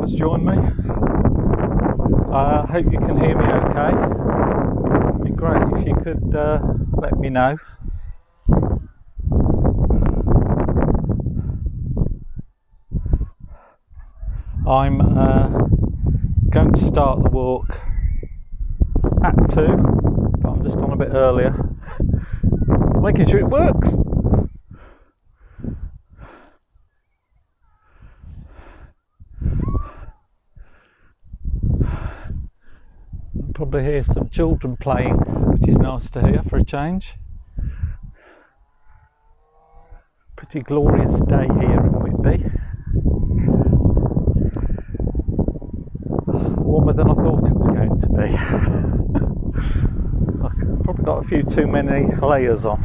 that's joined me. I hope you can hear me okay. It'd be great if you could let me know. I'm going to start the walk at 2, but I'm just on a bit earlier, making sure it works. Probably hear some children playing, which is nice to hear for a change. Pretty glorious day here in Whitby. Warmer than I thought it was going to be. I've probably got a few too many layers on.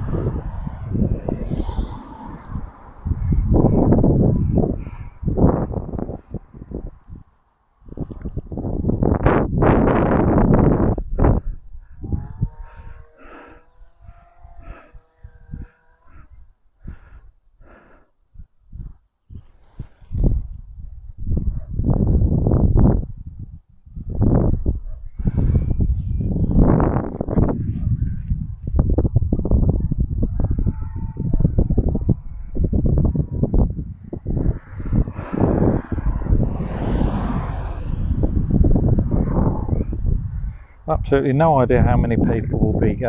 Absolutely no idea how many people will be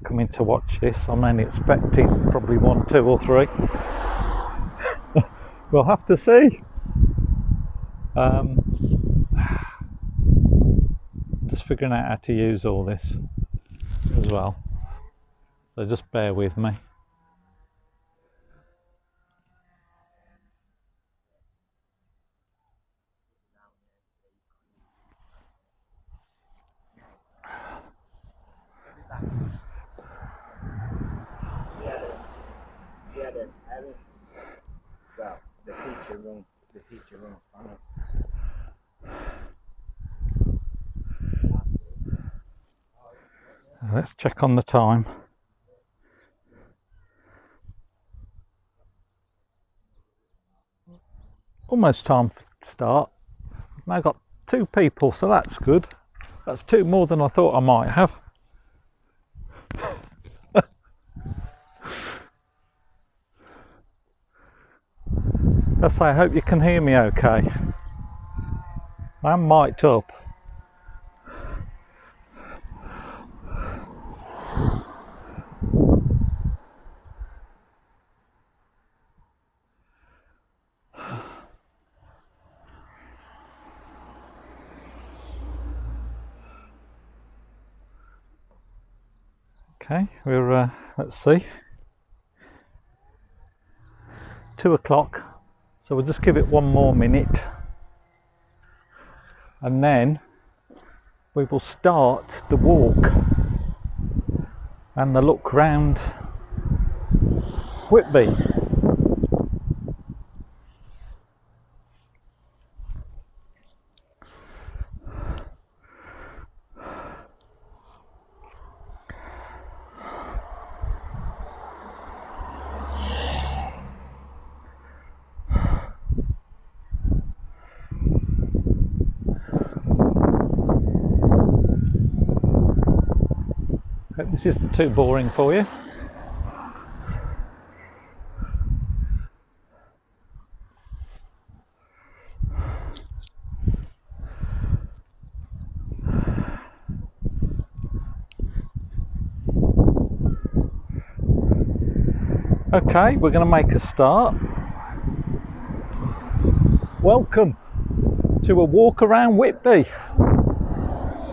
coming to watch this. I'm only expecting probably 1, 2 or 3. We'll have to see. Just figuring out how to use all this as well, so just bear with me. Well, the teacher room. Let's check on the time. Almost time to start. Now got 2 people, so that's good. That's 2 more than I thought I might have. I hope you can hear me okay. I'm mic'd up. Okay, we're let's see, 2 o'clock. So we'll just give it 1 more minute, and then we will start the walk and the look round Whitby. Hope this isn't too boring for you. Okay, we're going to make a start. Welcome to a walk around Whitby.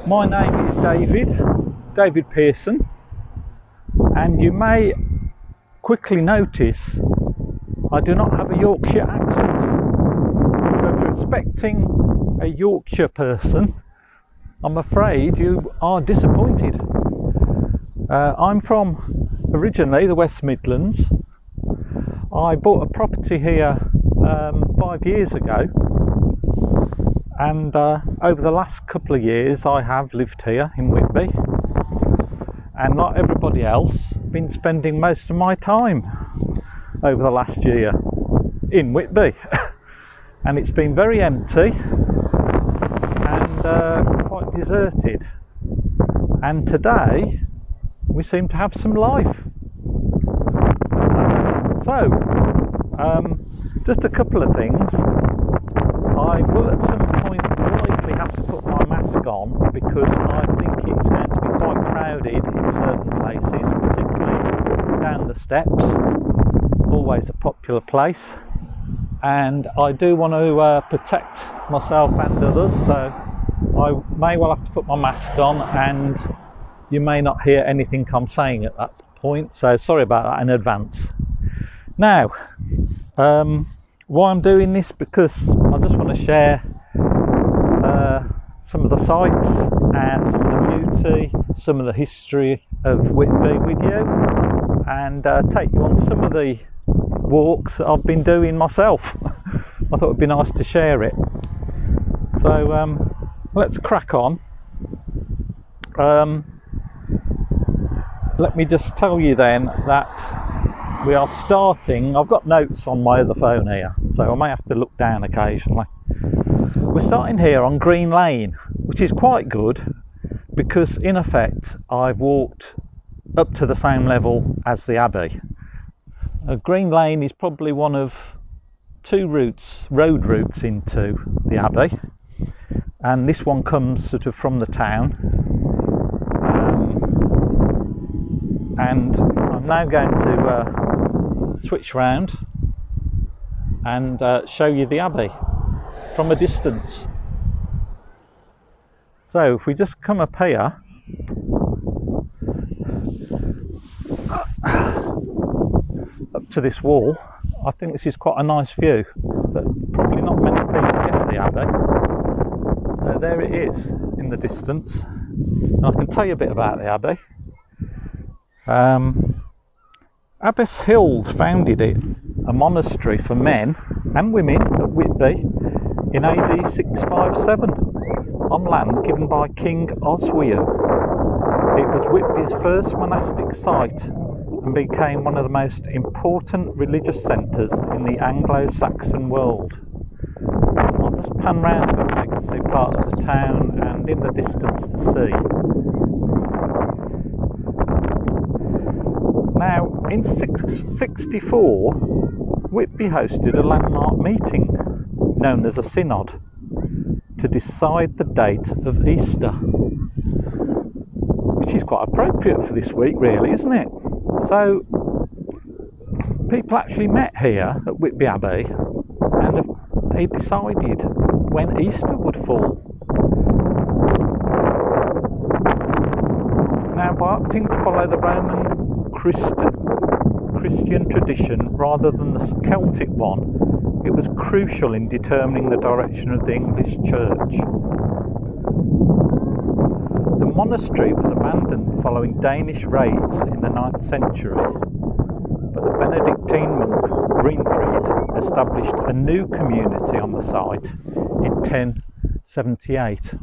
My name is David Pearson, and you may quickly notice I do not have a Yorkshire accent. So if you're expecting a Yorkshire person, I'm afraid you are disappointed. I'm from originally the West Midlands. I bought a property here 5 years ago, and over the last couple of years I have lived here in Whitby, and like everybody else, been spending most of my time over the last year in Whitby. and it's been very empty and quite deserted. And today we seem to have some life. So, just a couple of things. I will at some point likely have to put my mask on because I think it's going to be quite crowded in certain places, particularly down the steps, always a popular place. And I do want to protect myself and others, so I may well have to put my mask on, and you may not hear anything I'm saying at that point, so sorry about that in advance. Now, why I'm doing this, because I just want to share some of the sights and some of the beauty, some of the history of Whitby with you, and take you on some of the walks that I've been doing myself. I thought it'd be nice to share it. So let's crack on. Let me just tell you then that we are starting. I've got notes on my other phone here, so I may have to look down occasionally. We're starting here on Green Lane, which is quite good because in effect I've walked up to the same level as the Abbey. Green Lane is probably one of two road routes into the Abbey, and this one comes sort of from the town. And I'm now going to switch round and show you the Abbey from a distance. So if we just come up here, up to this wall, I think this is quite a nice view, but probably not many people get the Abbey. There it is in the distance, and I can tell you a bit about the Abbey. Abbess Hild founded it, a monastery for men and women at Whitby in AD 657 on land given by King Oswiu. It was Whitby's first monastic site and became one of the most important religious centres in the Anglo-Saxon world. I'll just pan round a bit so you can see part of the town and in the distance the sea. Now, in 664, Whitby hosted a landmark meeting known as a synod to decide the date of Easter, which is quite appropriate for this week, really, isn't it? So, people actually met here at Whitby Abbey and they decided when Easter would fall. Now, by opting to follow the Roman Christian tradition rather than the Celtic one, it was crucial in determining the direction of the English Church. The monastery was abandoned following Danish raids in the 9th century, but the Benedictine monk Greenfried established a new community on the site in 1078.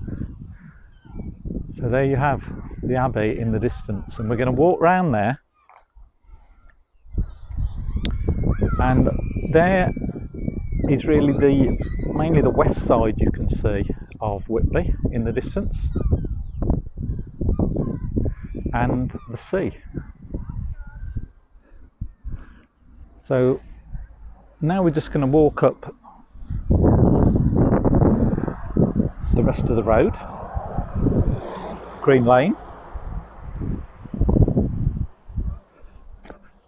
So there you have the Abbey in the distance, and we're going to walk round there. And there is really mainly the west side you can see of Whitby in the distance, and the sea. So now we're just going to walk up the rest of the road, Green Lane.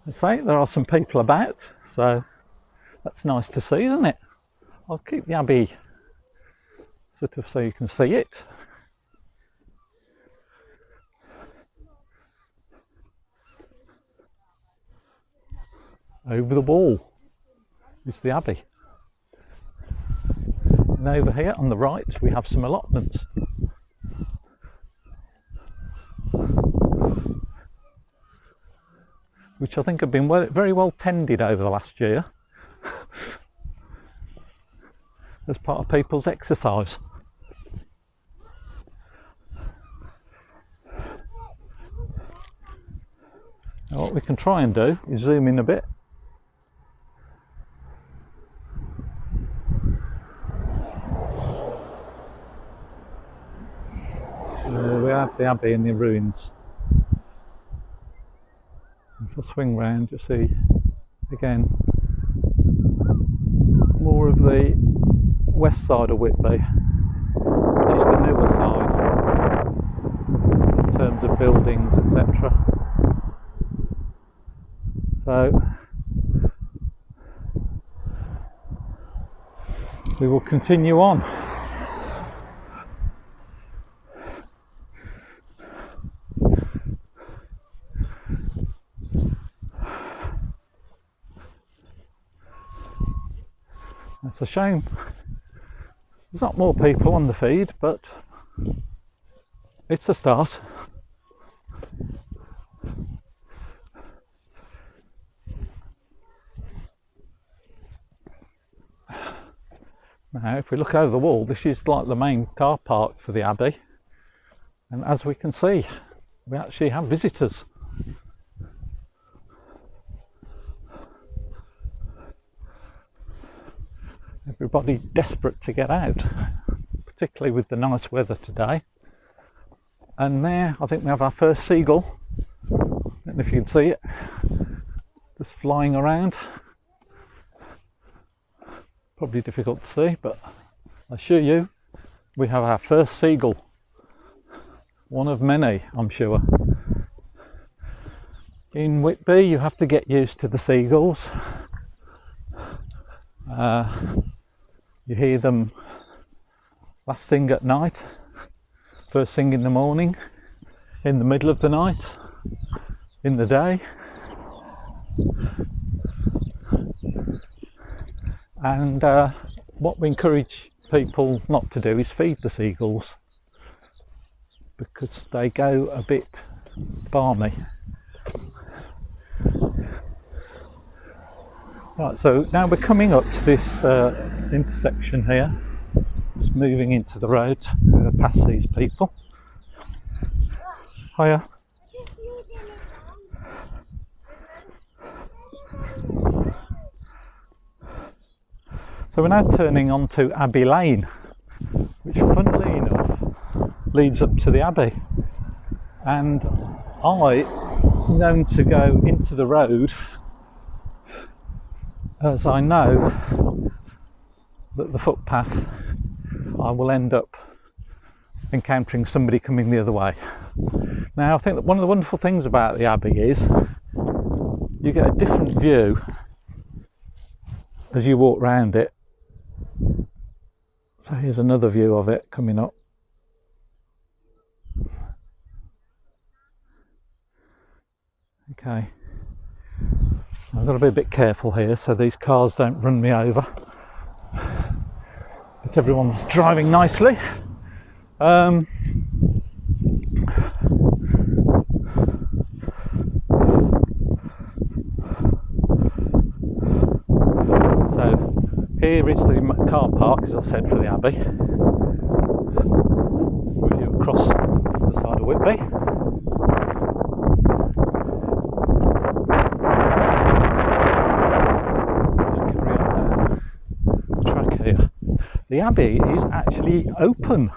I say there are some people about, so that's nice to see, isn't it? I'll keep the Abbey sort of so you can see it. Over the wall is the Abbey. And over here on the right we have some allotments. Which I think have been very well tended over the last year as part of people's exercise. Now what we can try and do is zoom in a bit. the Abbey and the ruins. If I swing round, you'll see again more of the west side of Whitby, which is the newer side in terms of buildings, etc. So we will continue on. It's a shame there's not more people on the feed, but it's a start. Now, if we look over the wall, this is like the main car park for the Abbey, and as we can see, we actually have visitors. Everybody desperate to get out, particularly with the nice weather today. And there, I think we have our first seagull. I don't know if you can see it, just flying around. Probably difficult to see, but I assure you, we have our first seagull. One of many, I'm sure. In Whitby, you have to get used to the seagulls. You hear them last thing at night, first thing in the morning, in the middle of the night, in the day. And what we encourage people not to do is feed the seagulls, because they go a bit balmy. Right, so now we're coming up to this intersection here, just moving into the road, past these people. Hiya. So we're now turning onto Abbey Lane, which funnily enough leads up to the Abbey. And I'm going to go into the road, as I know that the footpath, I will end up encountering somebody coming the other way. Now, I think that one of the wonderful things about the Abbey is you get a different view as you walk round it. So here's another view of it coming up. Okay, I've got to be a bit careful here so these cars don't run me over. But everyone's driving nicely. So here is the car park, as I said, for the Abbey. With you across the side of Whitby. The Abbey is actually open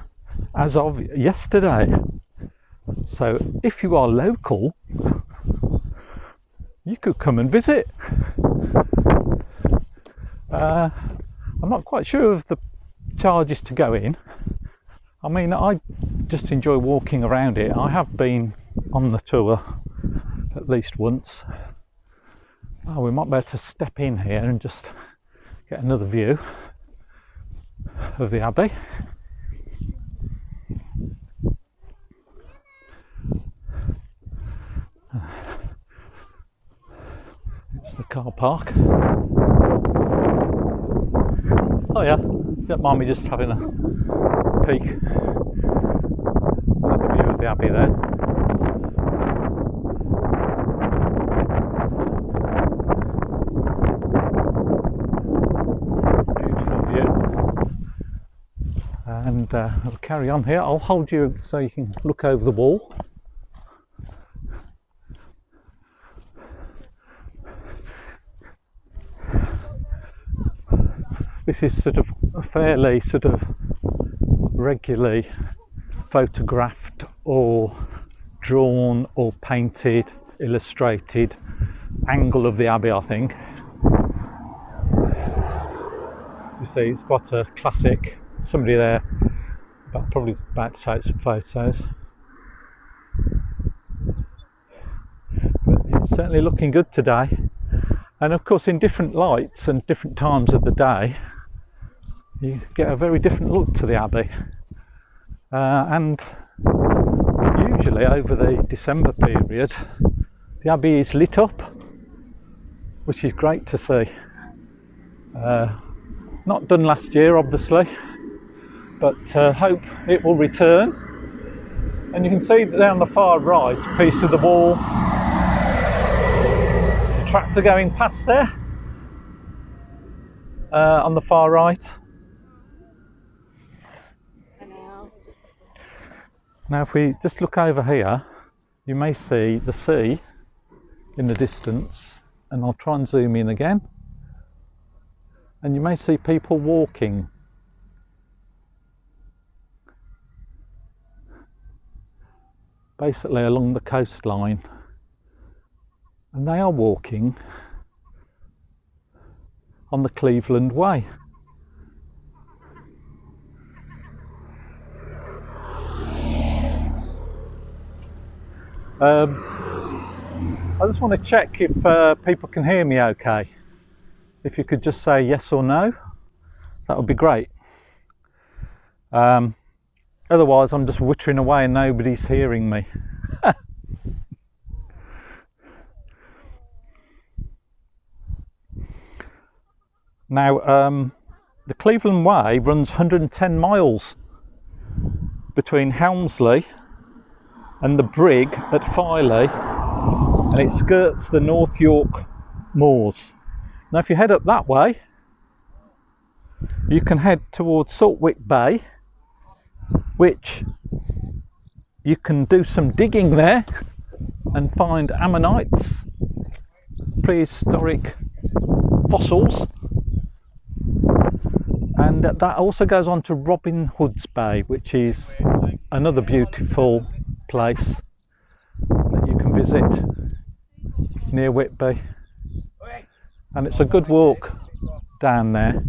as of yesterday, so if you are local, you could come and visit. I'm not quite sure of the charges to go in. I mean, I just enjoy walking around it. I have been on the tour at least once. Oh, we might be able to step in here and just get another view of the Abbey. It's the car park. Oh yeah, don't mind me just having a peek. Another view of the Abbey there. And I'll carry on here. I'll hold you so you can look over the wall. This is sort of a fairly regularly photographed or drawn or painted, illustrated angle of the Abbey, I think. As you see, it's got a classic, somebody there probably about to take some photos. But it's certainly looking good today. And of course, in different lights and different times of the day, you get a very different look to the Abbey. And usually over the December period, the Abbey is lit up, which is great to see. Not done last year, obviously, but hope it will return. And you can see that down the far right, a piece of the wall. There's a tractor going past there on the far right. Now if we just look over here, you may see the sea in the distance, and I'll try and zoom in again, and you may see people walking. Basically along the coastline, and they are walking on the Cleveland Way. I just want to check if people can hear me okay. If you could just say yes or no, that would be great. Otherwise I'm just wittering away and nobody's hearing me. Now, the Cleveland Way runs 110 miles between Helmsley and the brig at Filey, and it skirts the North York moors. Now if you head up that way, you can head towards Saltwick Bay, which you can do some digging there and find ammonites, prehistoric fossils, and that also goes on to Robin Hood's Bay, which is another beautiful place that you can visit near Whitby, and it's a good walk down there.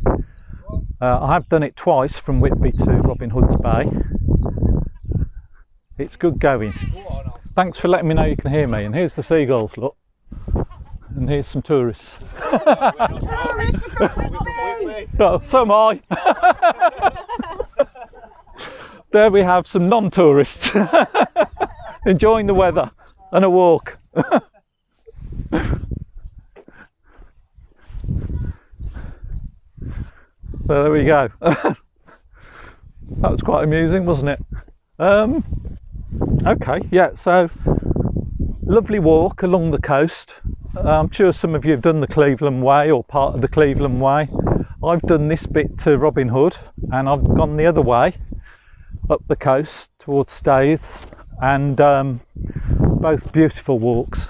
I have done it twice from Whitby to Robin Hood's Bay. It's good going. Thanks for letting me know you can hear me. And here's the seagulls, look. And here's some tourists. Oh, so am I. There we have some non-tourists enjoying the weather and a walk. So there we go. That was quite amusing, wasn't it? Okay, yeah, so lovely walk along the coast. I'm sure some of you have done the Cleveland Way or part of the Cleveland Way. I've done this bit to Robin Hood, and I've gone the other way up the coast towards Staithes, and both beautiful walks,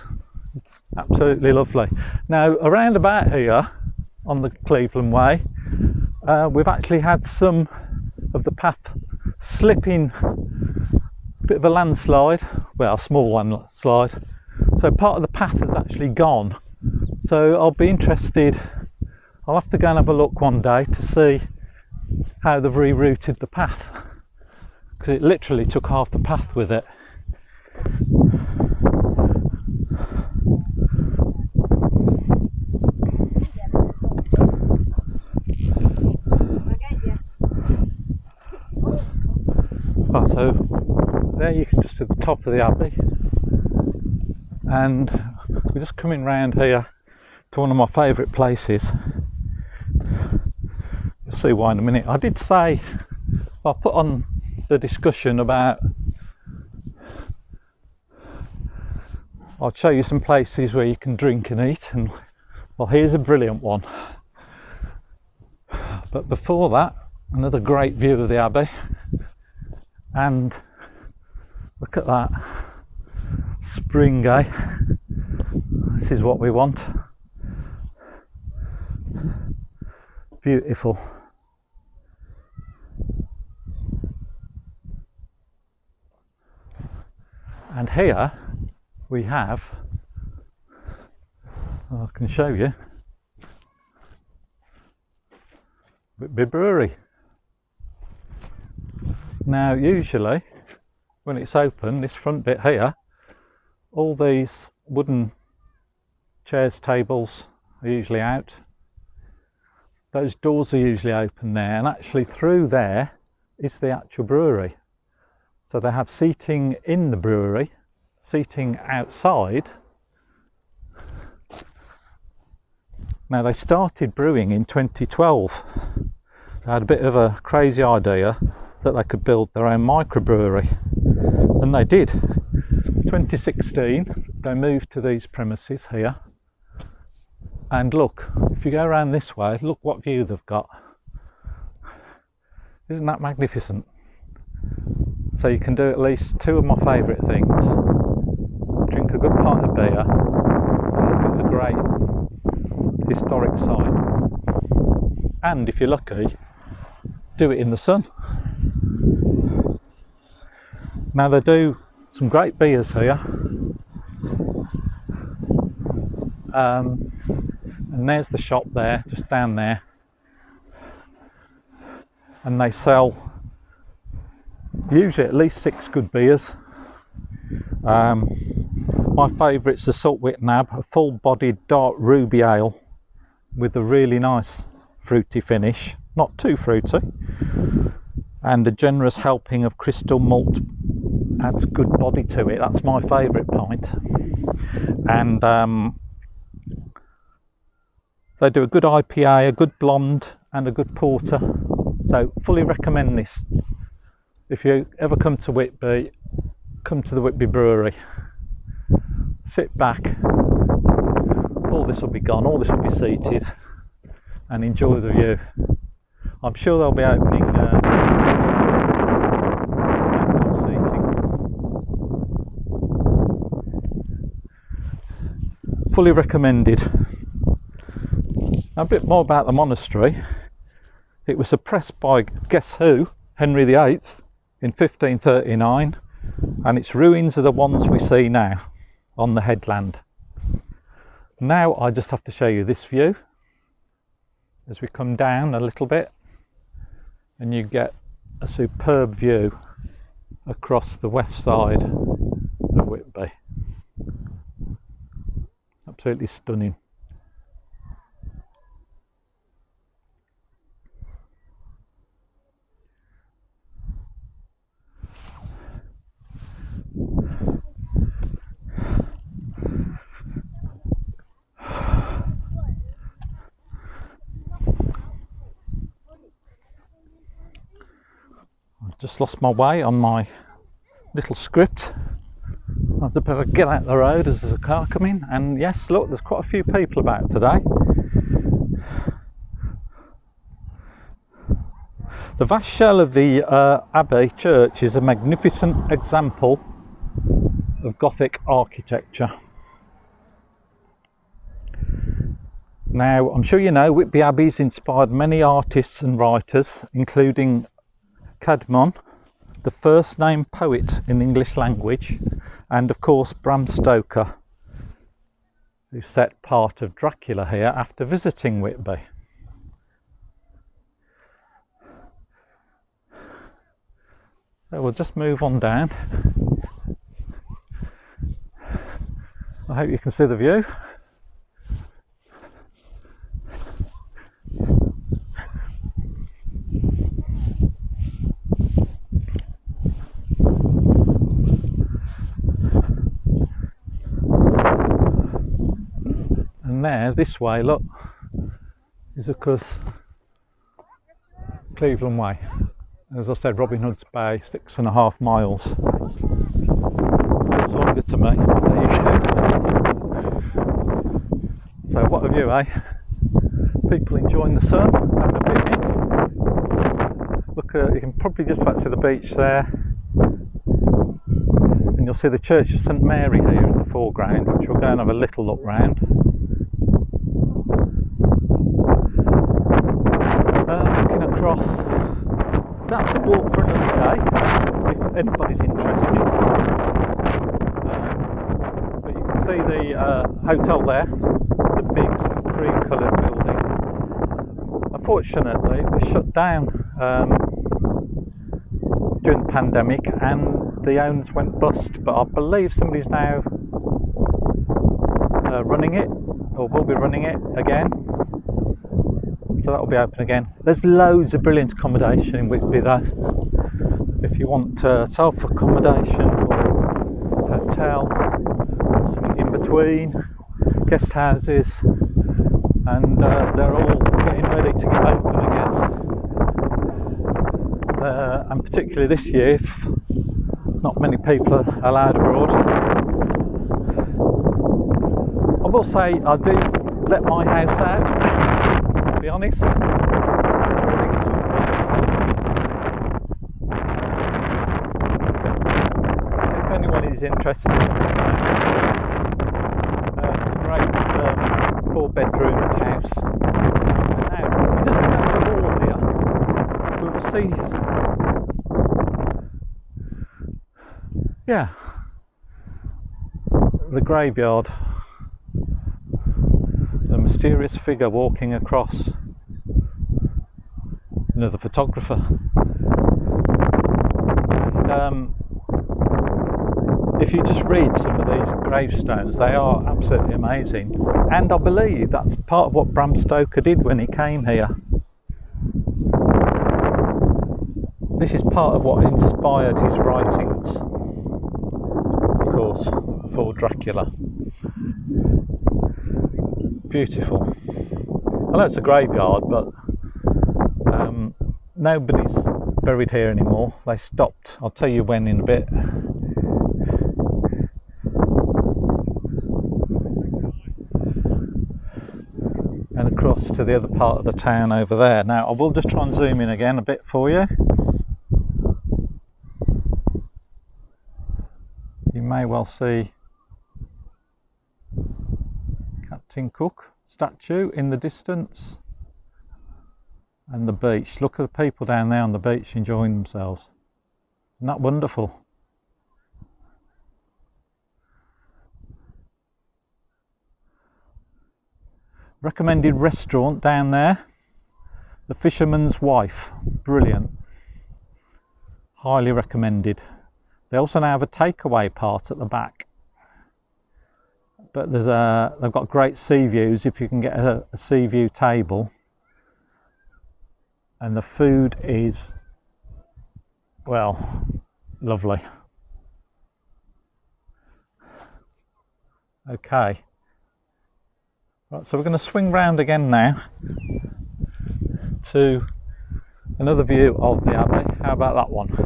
absolutely lovely. Now around about here on the Cleveland Way, we've actually had some of the path slipping, a bit of a landslide, well, a small landslide, so part of the path has actually gone. So I'll be interested, I'll have to go and have a look one day to see how they've rerouted the path, because it literally took half the path with it. Right, so there you can just see the top of the Abbey, and we're just coming round here to one of my favourite places. You'll see why in a minute. I did say, I put on the discussion about, I'll show you some places where you can drink and eat, and well, here's a brilliant one. But before that, another great view of the Abbey, and look at that spring, eh? This is what we want. Beautiful. And here we have, I can show you, Whitby Brewery. Now usually when it's open, this front bit here, all these wooden chairs, tables are usually out. Those doors are usually open there, and actually through there is the actual brewery. So they have seating in the brewery, seating outside. Now they started brewing in 2012. They had a bit of a crazy idea that they could build their own microbrewery, and they did. 2016 they moved to these premises here, and look, if you go around this way, look what view they've got. Isn't that magnificent? So you can do at least two of my favourite things: drink a good pint of beer and look at the great historic site, and if you're lucky, do it in the sun. Now they do some great beers here, and there's the shop there, just down there, and they sell usually at least 6 good beers. My favourite's the Saltwick Nab, a full-bodied dark ruby ale with a really nice fruity finish, not too fruity, and a generous helping of crystal malt adds good body to it. That's my favourite pint. And they do a good IPA, a good blonde and a good porter, so fully recommend this. If you ever come to Whitby, come to the Whitby Brewery, sit back, all this will be gone, all this will be seated, and enjoy the view. I'm sure they'll be opening seating. Fully recommended. Now, a bit more about the monastery. It was suppressed by, guess who, Henry VIII in 1539, and its ruins are the ones we see now on the headland. Now I just have to show you this view as we come down a little bit, and you get a superb view across the west side of Whitby. Absolutely stunning. Just lost my way on my little script. I better get out the road as there's a car coming, and yes, look, there's quite a few people about today. The vast shell of the Abbey church is a magnificent example of Gothic architecture. Now, I'm sure you know Whitby Abbey's inspired many artists and writers, including Caedmon, the first named poet in the English language, and of course Bram Stoker, who set part of Dracula here after visiting Whitby. So we'll just move on down. I hope you can see the view. There, this way, look, is of course Cleveland Way. As I said, Robin Hood's Bay, 6.5 miles. Feels longer to me. There you go. So what a view, eh? People enjoying the sun, having a picnic. Look, you can probably just about see the beach there, and you'll see the Church of St Mary here in the foreground, which we'll go and have a little look round. That's a walk for another day, if anybody's interested. hotel there, the big sort of cream-coloured building. Unfortunately, it was shut down during the pandemic, and the owners went bust. But I believe somebody's now running it, or will be running it again. So that will be open again. There's loads of brilliant accommodation in Whitby though. If you want self-accommodation or hotel, something in between, guest houses, and they're all getting ready to get open again. And particularly this year, if not many people are allowed abroad. I will say I do let my house out, to be honest. If anyone is interested, it's a great 4-bedroom house. Now, if you just look at the wall here, we will see, the graveyard. A mysterious figure walking across. Another photographer. And if you just read some of these gravestones, they are absolutely amazing. And I believe that's part of what Bram Stoker did when he came here. This is part of what inspired his writings, of course, for Dracula. Beautiful. I know it's a graveyard, but nobody's buried here anymore. They stopped. I'll tell you when in a bit. And across to the other part of the town over there. Now I will just try and zoom in again a bit for you. You may well see Captain Cook statue in the distance, and the beach. Look at the people down there on the beach enjoying themselves. Isn't that wonderful? Recommended restaurant down there, the Fisherman's Wife. Brilliant, highly recommended. They also now have a takeaway part at the back. But they've got great sea views if you can get a sea view table, and the food is, well, lovely. Okay, right, so we're going to swing round again now to another view of the Abbey. How about that one?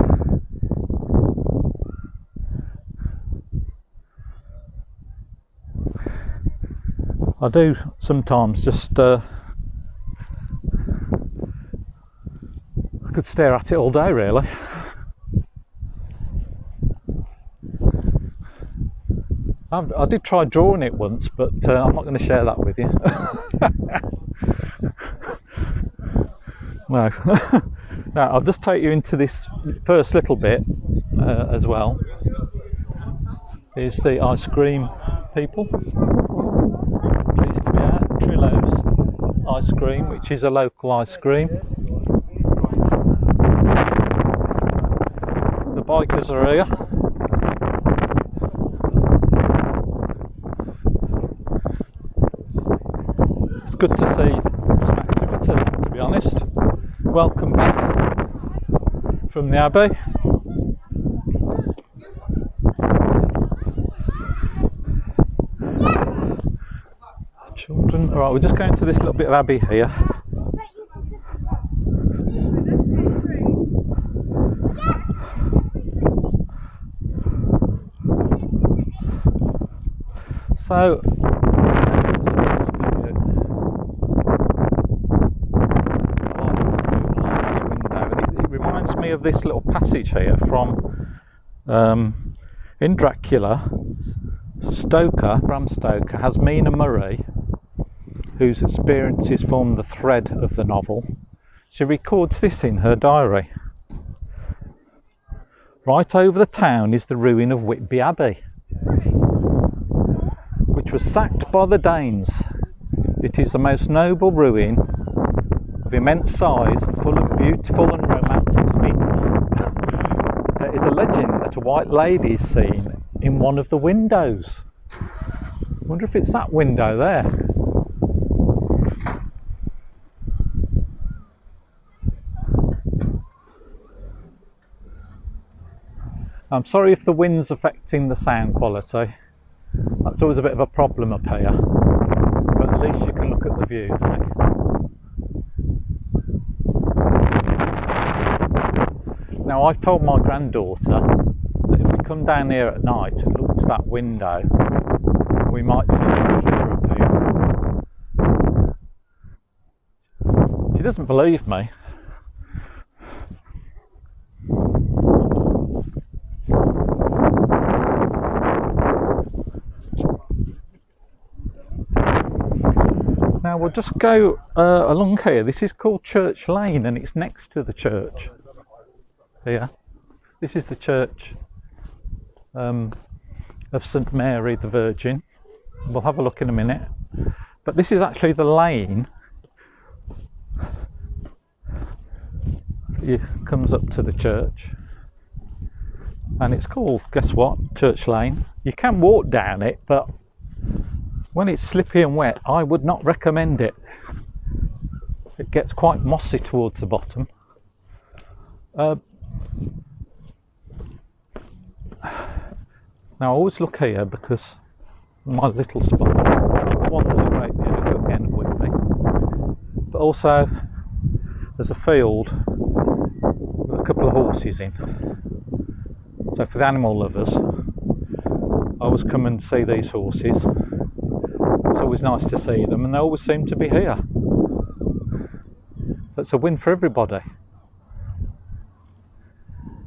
I do sometimes just I could stare at it all day really. I did try drawing it once, but I'm not going to share that with you. No. Now I'll just take you into this first little bit as well. Here's the ice cream people. Pleased to be at Trillo's ice cream, which is a local ice cream. The bikers are here. It's good to see some activity, to be honest. Welcome back from the Abbey. Children. Alright, we're just going to this little bit of Abbey here. So it reminds me of this little passage here from in Dracula. Bram Stoker has Mina Murray, whose experiences form the thread of the novel. She records this in her diary. Right over the town is the ruin of Whitby Abbey, which which was sacked by the Danes. It is the most noble ruin of immense size and full of beautiful and romantic bits. There is a legend that a white lady is seen in one of the windows. I wonder if it's that window there. I'm sorry if the wind's affecting the sound quality. That's always a bit of a problem up here. But at least you can look at the views. Now, I've told my granddaughter that if we come down here at night and look to that window, we might see Dracula appear. She doesn't believe me. Now we'll just go along here. This is called Church Lane and it's next to the church. Here. This is the church of St Mary the Virgin. We'll have a look in a minute. But this is actually the lane that comes up to the church. And it's called, guess what? Church Lane. You can walk down it, but when it's slippy and wet, I would not recommend it. It gets quite mossy towards the bottom. Now I always look here because my little spots. One, there's a great view at the end of Whitby, but also there's a field with a couple of horses in. So for the animal lovers, I always come and see these horses. It's always nice to see them, and they always seem to be here. So it's a win for everybody.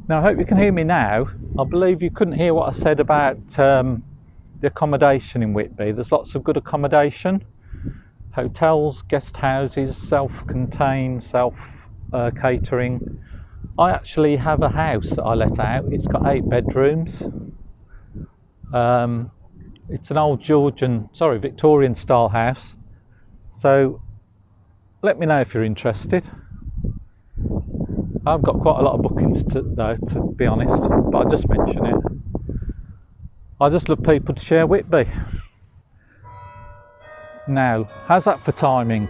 Now I hope you can hear me now. I believe you couldn't hear what I said about the accommodation in Whitby. There's lots of good accommodation. Hotels, guest houses, self-contained, self-catering. I actually have a house that I let out. It's got 8 bedrooms. It's an old Victorian style house. So let me know if you're interested. I've got quite a lot of bookings though, to be honest, but I'll just mention it. I just love people to share Whitby. Now, how's that for timing?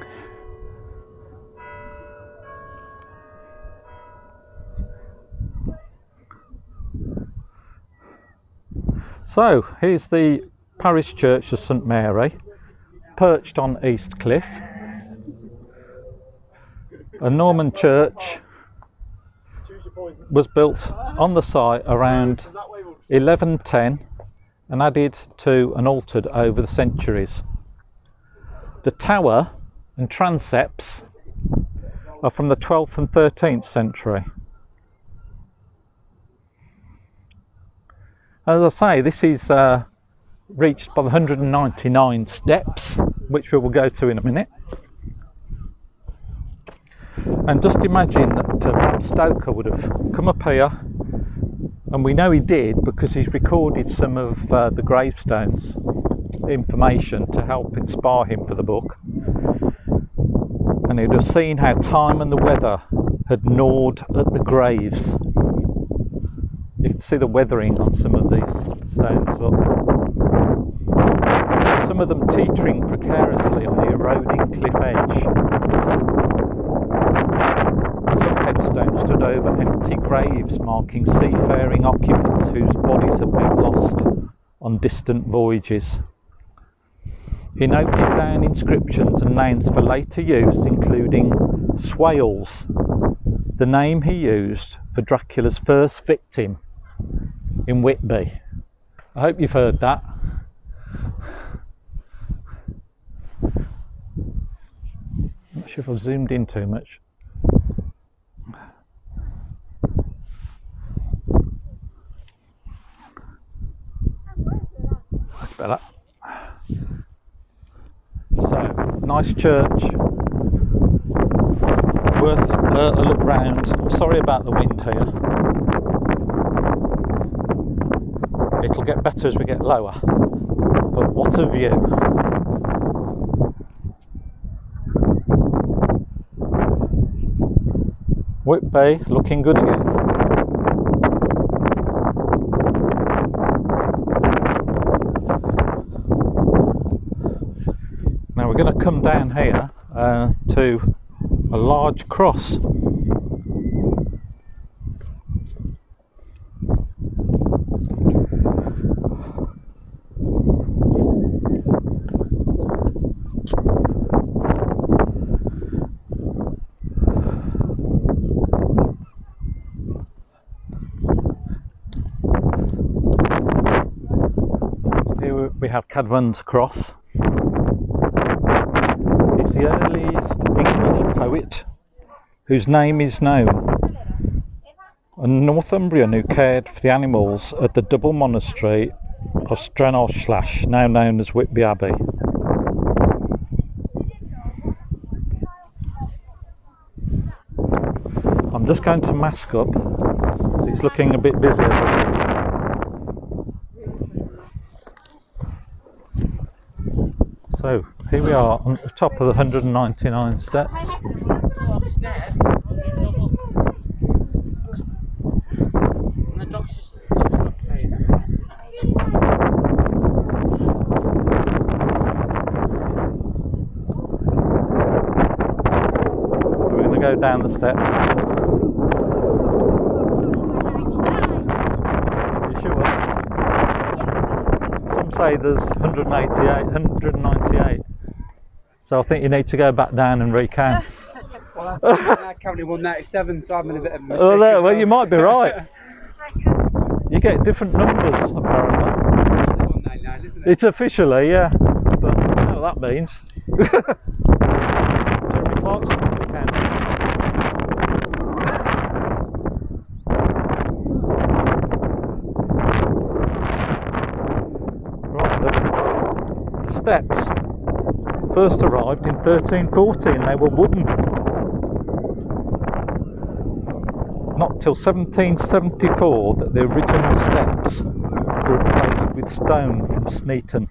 So, here's the parish church of St Mary, perched on East Cliff. A Norman church was built on the site around 1110 and added to and altered over the centuries. The tower and transepts are from the 12th and 13th century. As I say, this is reached by the 199 steps, which we will go to in a minute. And just imagine that Stoker would have come up here, and we know he did because he's recorded some of the gravestones information to help inspire him for the book. And he'd have seen how time and the weather had gnawed at the graves. You can see the weathering on some of these stones. Look. Some of them teetering precariously on the eroding cliff edge. Some headstones stood over empty graves marking seafaring occupants whose bodies had been lost on distant voyages. He noted down inscriptions and names for later use, including Swales, the name he used for Dracula's first victim in Whitby. I hope you've heard that. Not sure if I've zoomed in too much. That's better. So, nice church. Worth a look round. Sorry about the wind here. It'll get better as we get lower. But But what a view. Whitby looking good again. Now we're going to come down here to a large cross. We have Cadwan's Cross. He's the earliest English poet whose name is known. A Northumbrian who cared for the animals at the double monastery of Stranoshlash, now known as Whitby Abbey. I'm just going to mask up, so it's looking a bit busy. So here we are on the top of the 199 steps. So we're going to go down the steps. Are you sure? Some say there's 198. So I think you need to go back down and recount. Well, I counted 197, so I'm in a bit of a mistake. Oh, no, well, you might be right. You get different numbers, apparently. 199, isn't it? It's officially, yeah. But I don't know what that means. Jeremy Clarkson count. Right, the steps first arrived in 1340 and they were wooden. Not till 1774 that the original steps were replaced with stone from Sneaton.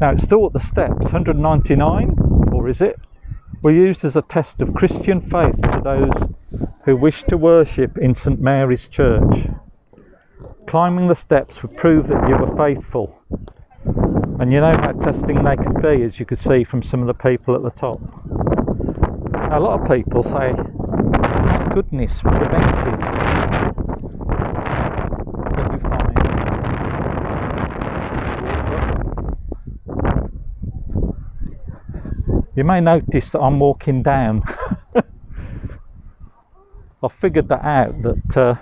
Now it's thought the steps, 199, or is it, were used as a test of Christian faith to those who wished to worship in St Mary's Church. Climbing the steps would prove that you were faithful. And you know how testing they could be, as you could see from some of the people at the top. Now, a lot of people say, thank goodness for the benches that you find. You may notice that I'm walking down. I figured that out, that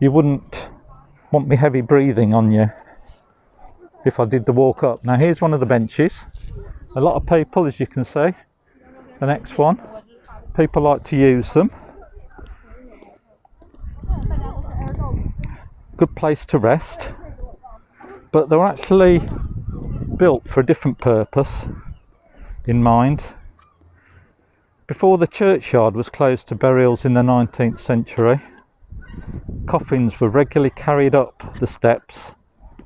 you wouldn't want me heavy breathing on you if I did the walk up. Now here's one of the benches. A lot of people, as you can see. The next one, people like to use them. Good place to rest. But they're actually built for a different purpose in mind. Before the churchyard was closed to burials in the 19th century, coffins were regularly carried up the steps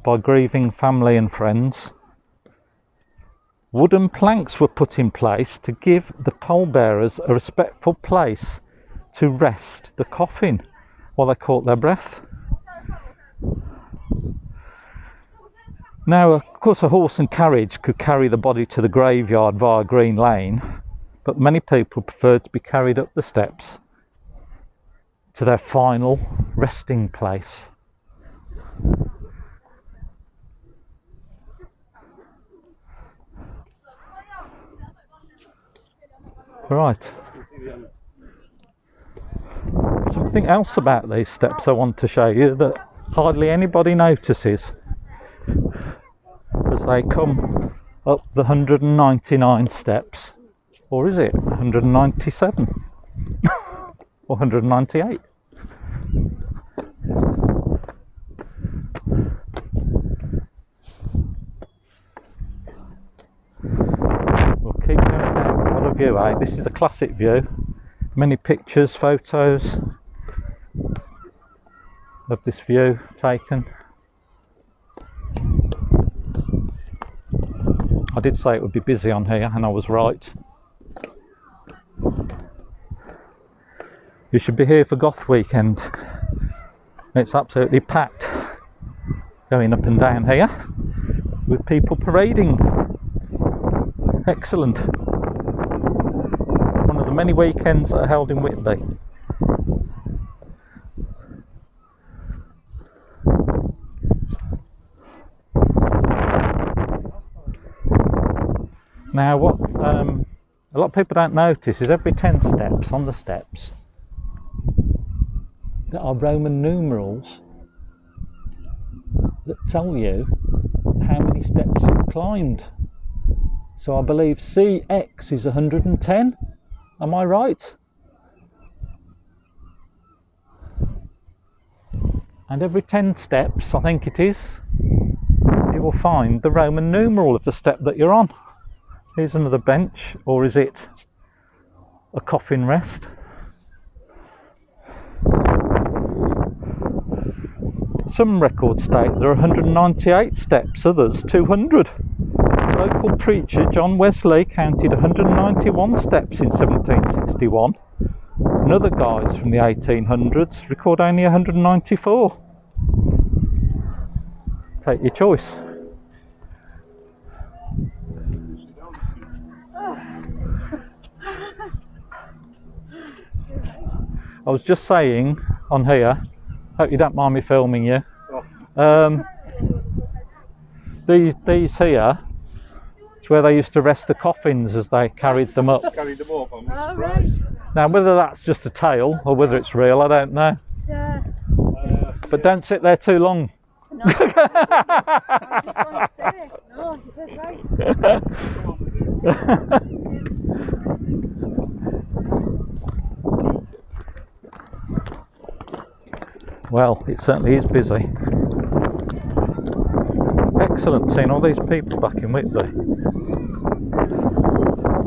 by grieving family and friends. Wooden planks were put in place to give the pallbearers a respectful place to rest the coffin while they caught their breath. Now, of course, a horse and carriage could carry the body to the graveyard via Green Lane, but many people preferred to be carried up the steps to their final resting place. Right. Something else about these steps I want to show you that hardly anybody notices as they come up the 199 steps. Or is it 197? Or 198? view, eh? This is a classic view. Many pictures, photos of this view taken. I did say it would be busy on here, and I was right. You should be here for Goth weekend. It's absolutely packed going up and down here with people parading. Excellent. One of the many weekends that are held in Whitby. Now what a lot of people don't notice is every 10 steps on the steps there are Roman numerals that tell you how many steps you've climbed. So I believe CX is 110. Am I right? And every 10 steps, I think it is, you will find the Roman numeral of the step that you're on. Here's another bench, or is it a coffin rest? Some records state there are 198 steps, others 200. Local preacher John Wesley counted 191 steps in 1761. And other guides from the 1800s record only 194. Take your choice. I was just saying on here, hope you don't mind me filming you. These here, it's where they used to rest the coffins as they carried them up. Carried them up, I'm Oh, right. Now whether that's just a tale or whether it's real, I don't know. Yeah. But don't sit there too long. No. I just want to say. No, you did right. Well, it certainly is busy. Excellent seeing all these people back in Whitby.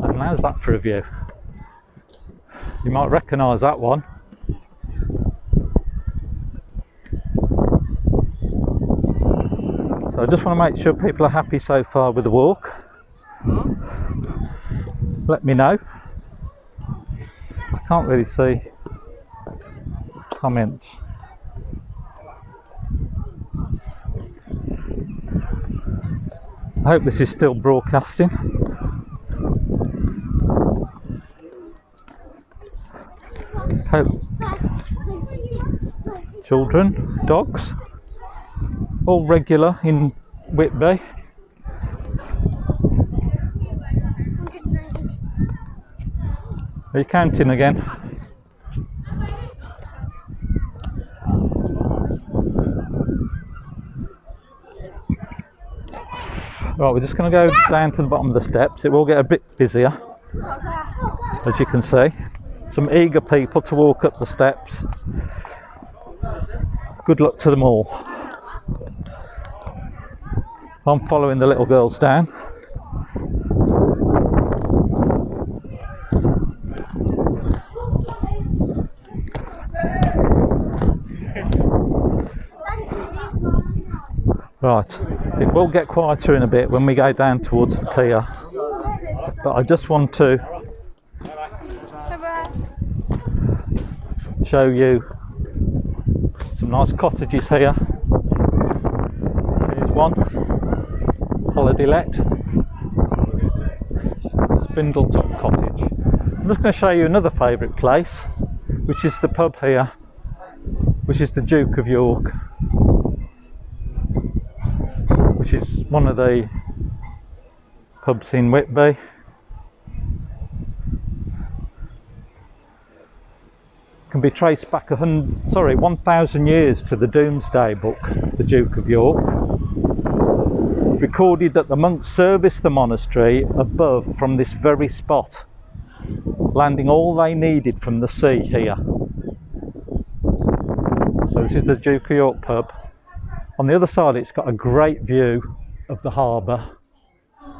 And how's that for a view? You might recognise that one. So I just want to make sure people are happy so far with the walk. Let me know. I can't really see comments. I hope this is still broadcasting. Hope children, dogs, all regular in Whitby. Are you counting again? Right, we're just going to go down to the bottom of the steps. It will get a bit busier, as you can see. Some eager people to walk up the steps. Good luck to them all. I'm following the little girls down. Right, it will get quieter in a bit when we go down towards the pier, but I just want to show you some nice cottages here. Here's one, holiday let, Spindletop Cottage. I'm just going to show you another favourite place, which is the pub here, which is the Duke of York, which is one of the pubs in Whitby. Can be traced back 1,000 years to the Domesday Book, the Duke of York. Recorded that the monks serviced the monastery above from this very spot, landing all they needed from the sea here. So this is the Duke of York pub. On the other side it's got a great view of the harbour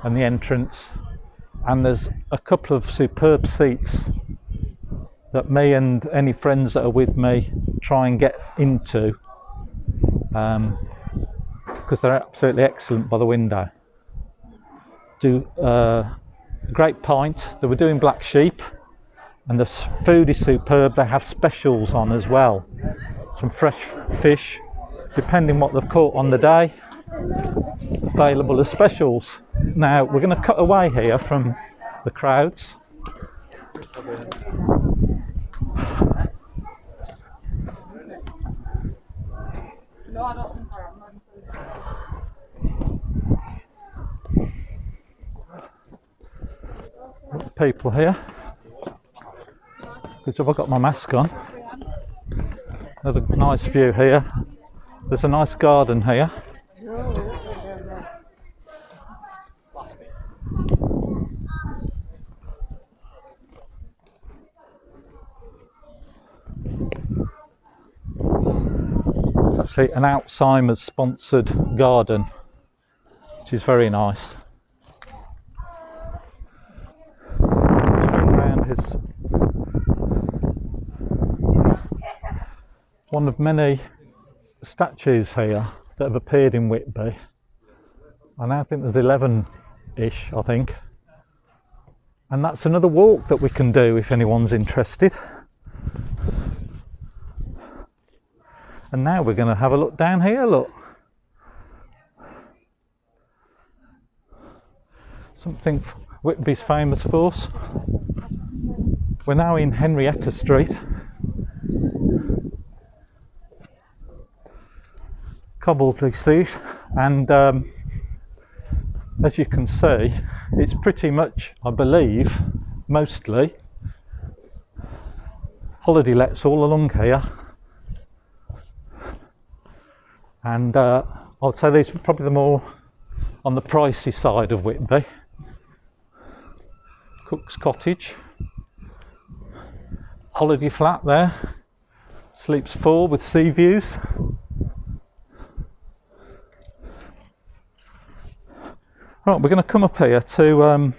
and the entrance and there's a couple of superb seats that me and any friends that are with me try and get into, because they're absolutely excellent by the window. Do great pint. They were doing black sheep, and the food is superb. They have specials on as well, some fresh fish, depending what they've caught on the day, available as specials. Now we're going to cut away here from the crowds. No, I don't think People here. Good job I got my mask on. Another nice view here. There's a nice garden here. It's actually an Alzheimer's sponsored garden, which is very nice. Is one of many statues here that have appeared in Whitby. I now think there's 11-ish, I think. And that's another walk that we can do if anyone's interested. And now we're going to have a look down here, look. Something Whitby's famous for. We're now in Henrietta Street. Cobbledy Street, and as you can see, it's pretty much, I believe, mostly holiday lets all along here. And I'd say these are probably the more on the pricey side of Whitby. Cook's Cottage. Holiday flat there, sleeps 4 with sea views. Right, we're going to come up here to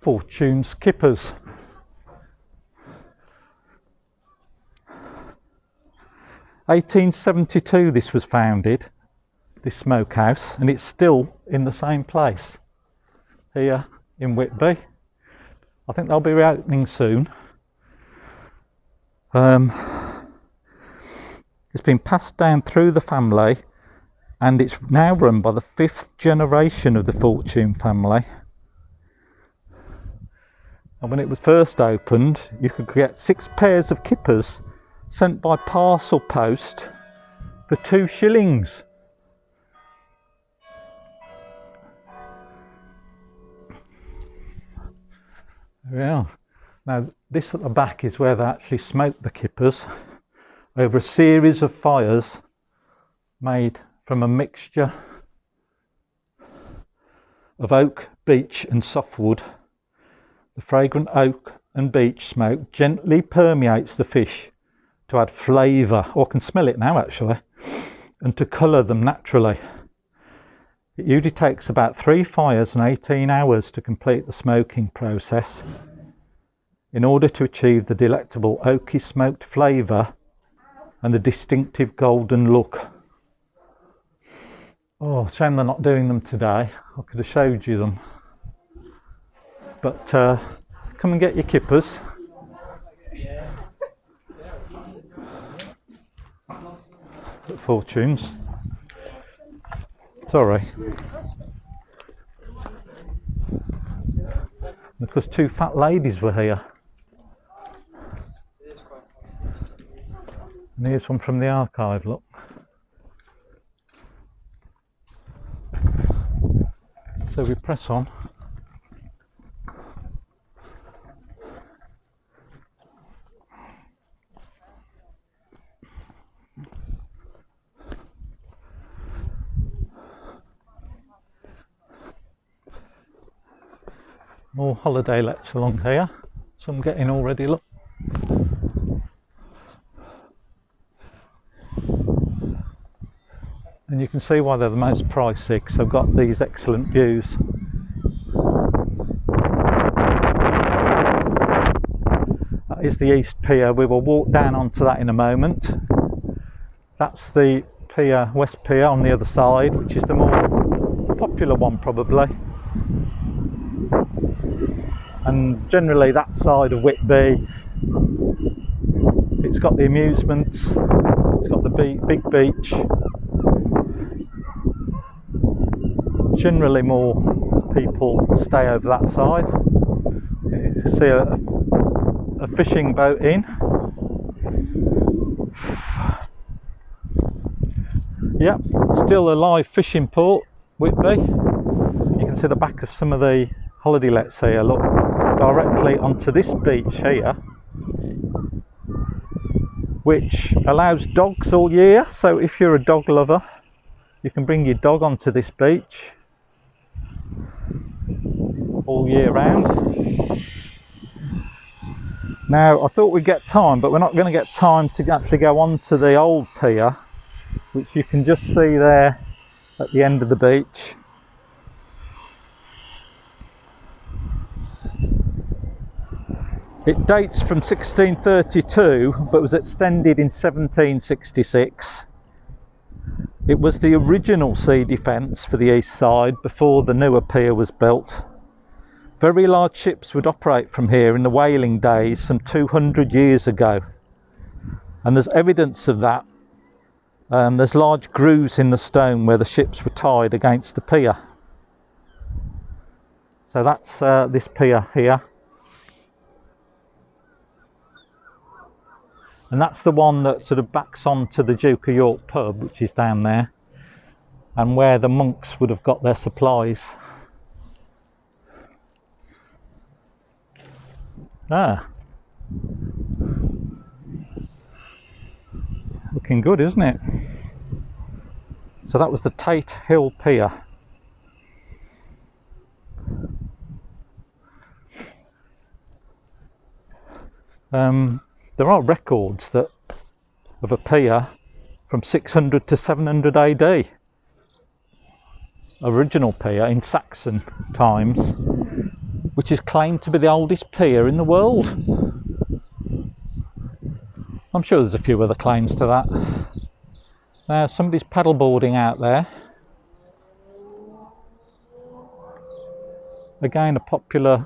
Fortune's Kippers. (1872) this was founded, this smokehouse, and it's still in the same place here in Whitby. I think they'll be reopening soon. It's been passed down through the family, and it's now run by the 5th generation of the Fortune family. And when it was first opened, you could get 6 pairs of kippers sent by parcel post for 2 shillings. Yeah. Now this at the back is where they actually smoked the kippers over a series of fires made from a mixture of oak, beech and softwood. The fragrant oak and beech smoke gently permeates the fish to add flavour, or I can smell it now actually, and to colour them naturally. It usually takes about 3 fires and 18 hours to complete the smoking process in order to achieve the delectable oaky smoked flavour and the distinctive golden look. Oh, shame they're not doing them today. I could have showed you them. But come and get your kippers. At Fortune's. Sorry. Because 2 fat ladies were here. And here's one from the archive, look. So we press on. More holiday lets along here. Some getting already, look. And you can can see why they're the most pricey, because they've got these excellent views. That is the East Pier. We will walk down onto that in a moment. That's the pier, West Pier, on the other side, which is the more popular one probably. And generally that side of Whitby, it's got the amusements, it's got the big beach. Generally more people stay over that side. You can see a fishing boat in. Yep, still a live fishing port, Whitby. You can see the back of some of the holiday lets here. Look directly onto this beach here, which allows dogs all year. So if you're a dog lover, you can bring your dog onto this beach all year round. Now I thought we'd get time, but we're not going to get time to actually go on to the old pier, which you can just see there at the end of the beach. It dates from 1632 but was extended in 1766. It was the original sea defence for the east side before the newer pier was built. Very large ships would operate from here in the whaling days some 200 years ago, and there's evidence of that. There's large grooves in the stone where the ships were tied against the pier. So that's this pier here. And that's the one that sort of backs onto the Duke of York pub, which is down there, and where the monks would have got their supplies. Looking good, isn't it? So that was the Tate Hill Pier. There are records that of a pier from 600 to 700 AD. Original pier in Saxon times, which is claimed to be the oldest pier in the world. I'm sure there's a few other claims to that. Now somebody's paddleboarding out there. Again, a popular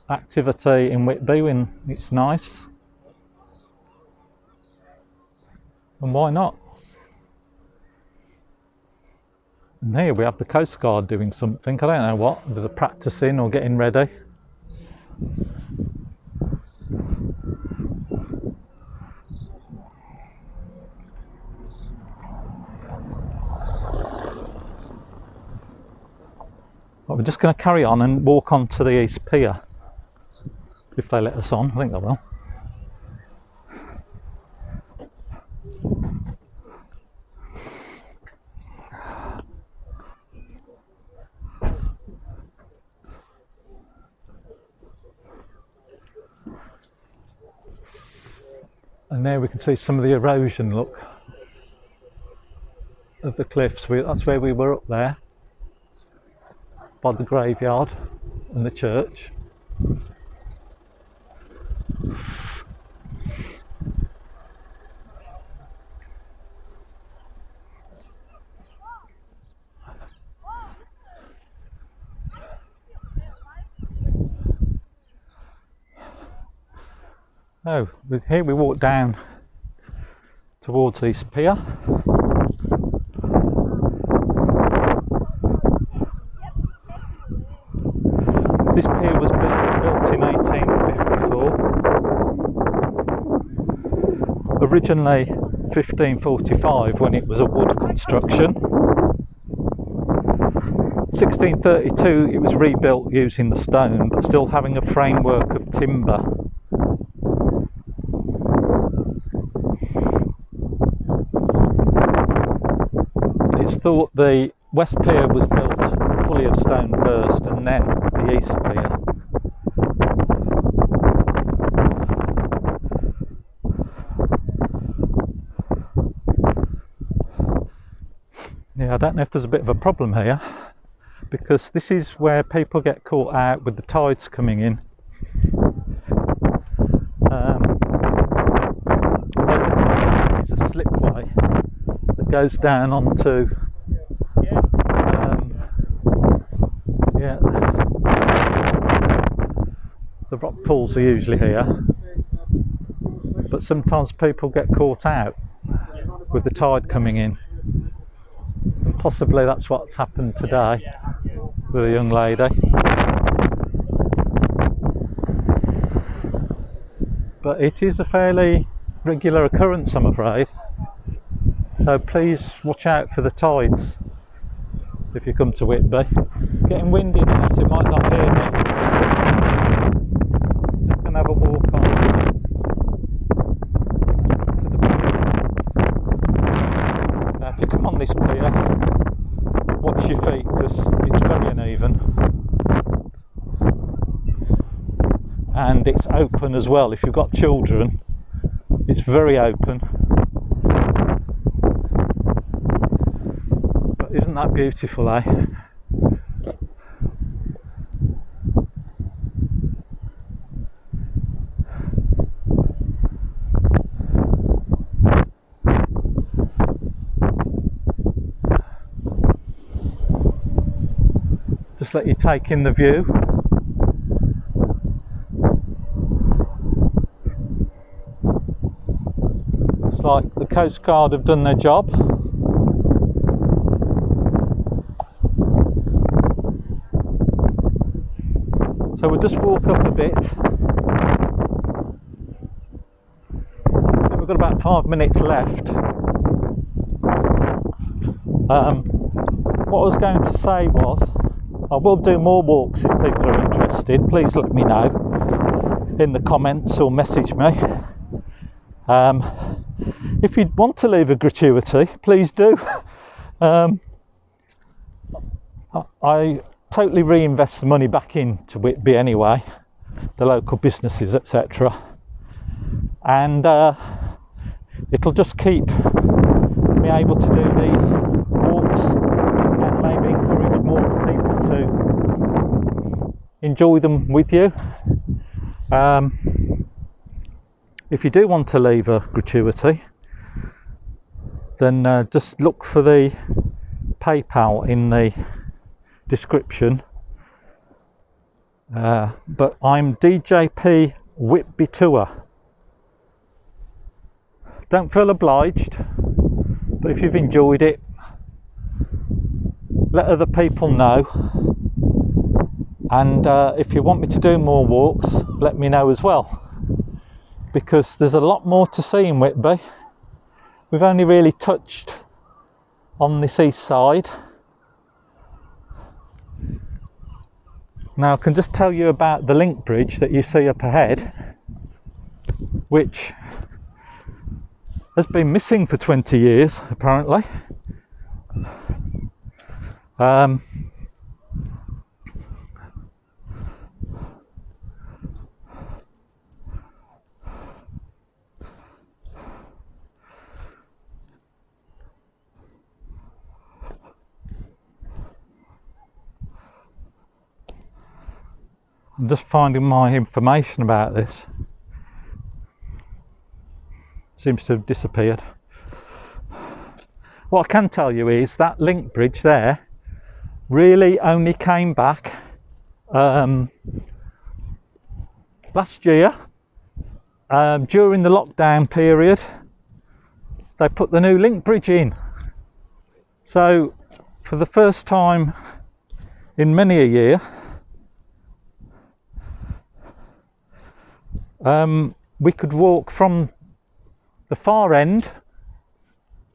activity in Whitby when it's nice. And why not? And here we have the Coast Guard doing something. I don't know what. They're practicing or getting ready. But we're just going to carry on and walk on to the East Pier. If they let us on. I think they will. And there we can see some of the erosion, look, of the cliffs. That's where we were up there, by the graveyard and the church. Oh, here we walk down towards East Pier. This pier was built in 1854. Originally 1545 when it was a wood construction. 1632 it was rebuilt using the stone, but still having a framework of timber. It's thought the West Pier was built fully of stone first, and then the East Pier. I don't know if there's a bit of a problem here, because this is where people get caught out with the tides coming in. Over time is a slipway that goes down onto the rock pools are usually here, but sometimes people get caught out with the tide coming in, and possibly that's what's happened today with a young lady. But it is a fairly regular occurrence, I'm afraid, so please watch out for the tides if you come to Whitby. Getting windy now, so you might not hear me. Just going to have a walk on to the pier. Now if you come on this pier, watch your feet because it's very uneven. And it's open as well. If you've got children, it's very open. But isn't that beautiful, eh? Just let you take in the view. Like the Coast Guard have done their job. So we'll just walk up a bit. We've got about 5 minutes left. What I was going to say was, I will do more walks if people are interested. Please let me know in the comments or message me. If you want to leave a gratuity, please do. I totally reinvest the money back into Whitby anyway, the local businesses, etc. And it'll just keep me able to do these walks and maybe encourage more people to enjoy them with you. If you do want to leave a gratuity, then just look for the PayPal in the description. But I'm DJP Whitby Tour. Don't feel obliged, but if you've enjoyed it, let other people know. And if you want me to do more walks, let me know as well, because there's a lot more to see in Whitby. We've only really touched on this east side. Now I can just tell you about the link bridge that you see up ahead, which has been missing for 20 years apparently. I'm just finding my information about this. Seems to have disappeared. What I can tell you is that link bridge there really only came back last year during the lockdown period. They put the new link bridge in. So for the first time in many a year, we could walk from the far end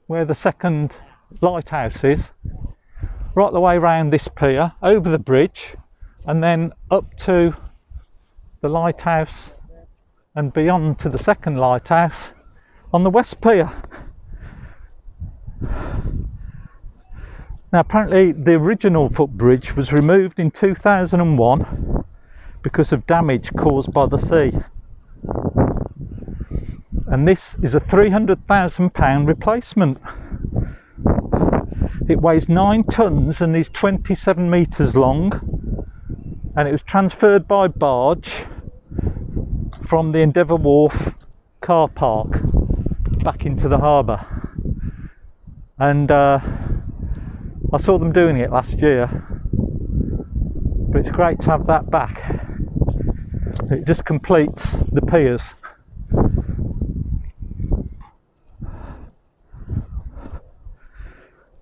where the second lighthouse is, right the way around this pier, over the bridge, and then up to the lighthouse and beyond to the second lighthouse on the west pier. Now apparently the original footbridge was removed in 2001 because of damage caused by the sea. And this is a £300,000 replacement. It weighs 9 tonnes and is 27 metres long, and it was transferred by barge from the Endeavour Wharf car park back into the harbour. And I saw them doing it last year, but it's great to have that back. It just completes the piers.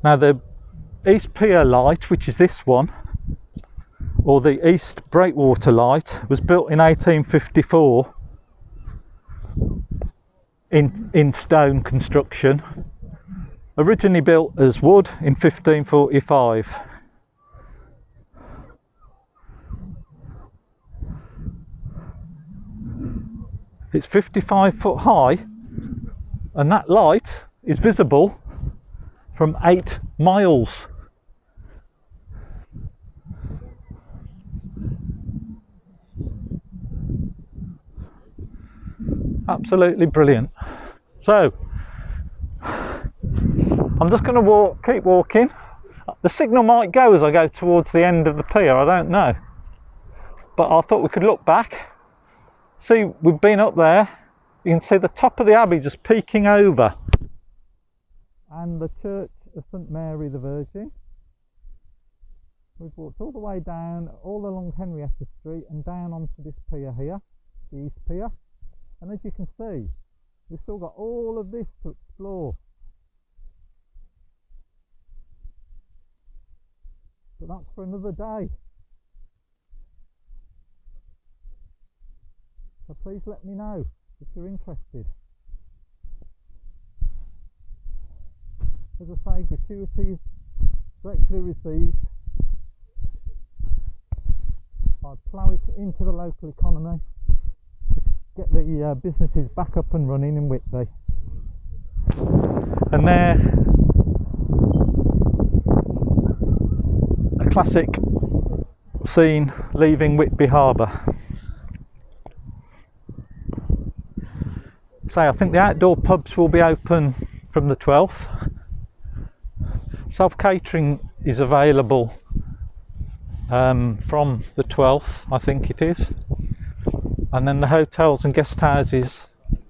Now the East Pier light, which is this one, or the East Breakwater light, was built in 1854 in stone construction, originally built as wood in 1545. It's 55 foot high, and that light is visible from 8 miles. Absolutely brilliant. So I'm just going to keep walking. The signal might go as I go towards the end of the pier, I don't know, but I thought we could look back. See, we've been up there. You can see the top of the Abbey just peeking over, and the church of St Mary the Virgin. We've walked all the way down, all along Henrietta Street and down onto this pier here, the East Pier. And as you can see, we've still got all of this to explore. But that's for another day. So please let me know if you're interested. As I say, gratuities directly received. I'd plough it into the local economy to get the businesses back up and running in Whitby. And there, a classic scene leaving Whitby Harbour. So I think the outdoor pubs will be open from the 12th. Self-catering is available from the 12th, I think it is. And then the hotels and guest houses,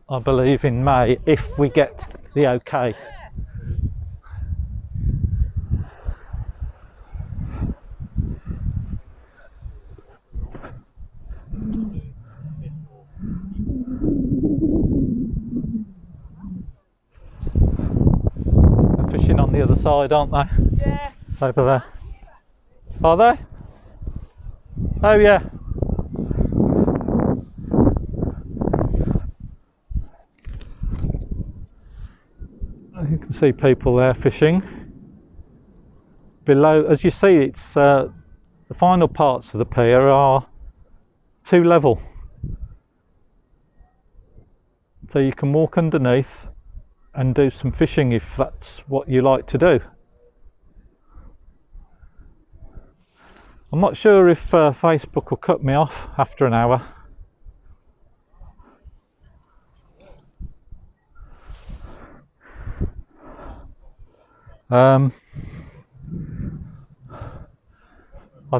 I believe, in May, if we get the okay. They're fishing on the other side, aren't they? Yeah. Over there. Are they? Oh yeah. You can see people there fishing. Below, as you see, it's the final parts of the pier are 2 level, so you can walk underneath and do some fishing if that's what you like to do. I'm not sure if Facebook will cut me off after an hour. I'll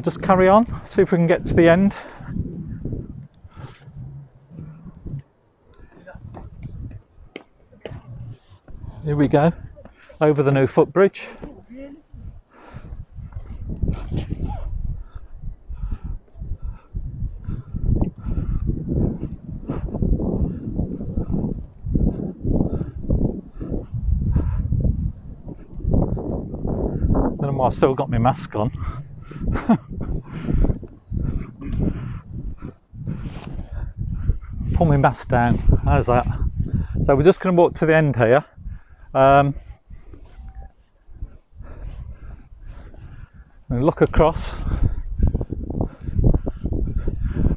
just carry on, see if we can get to the end. Here we go, over the new footbridge. I don't know why I've still got my mask on. Pull my mask down, how's that? So we're just going to walk to the end here. And look across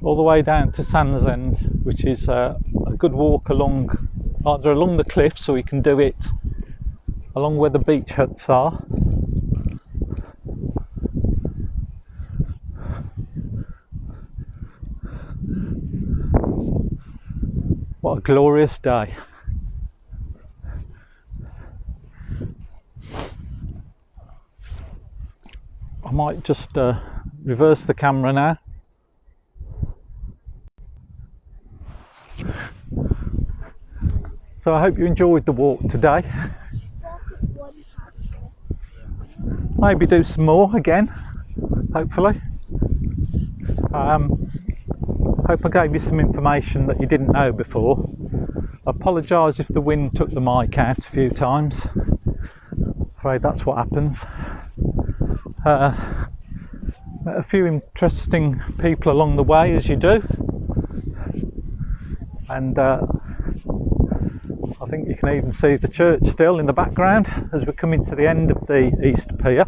all the way down to Sands End, which is a good walk along, either along the cliffs, or we can do it along where the beach huts are. What a glorious day. might just reverse the camera now. So I hope you enjoyed the walk today. Maybe do some more again, hopefully. Hope I gave you some information that you didn't know before. I apologise if the wind took the mic out a few times. Afraid that's what happens. Met a few interesting people along the way, as you do, and I think you can even see the church still in the background as we're coming to the end of the East Pier.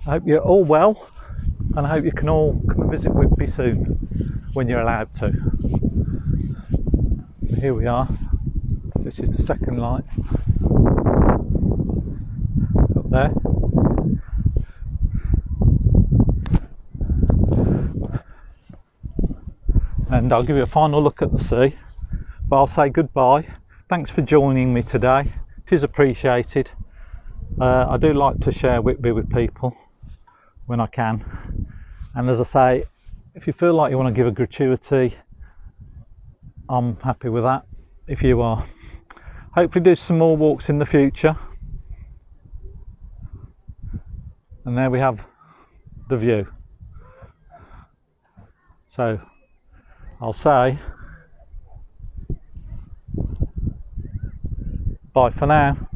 I hope you're all well, and I hope you can all come and visit Whitby soon when you're allowed to. Here we are. This is the second light up there. And I'll give you a final look at the sea, but I'll say goodbye. Thanks for joining me today. It is appreciated. I do like to share Whitby with people when I can, and as I say, if you feel like you want to give a gratuity, I'm happy with that if you are. Hopefully do some more walks in the future. And there we have the view. So I'll say bye for now.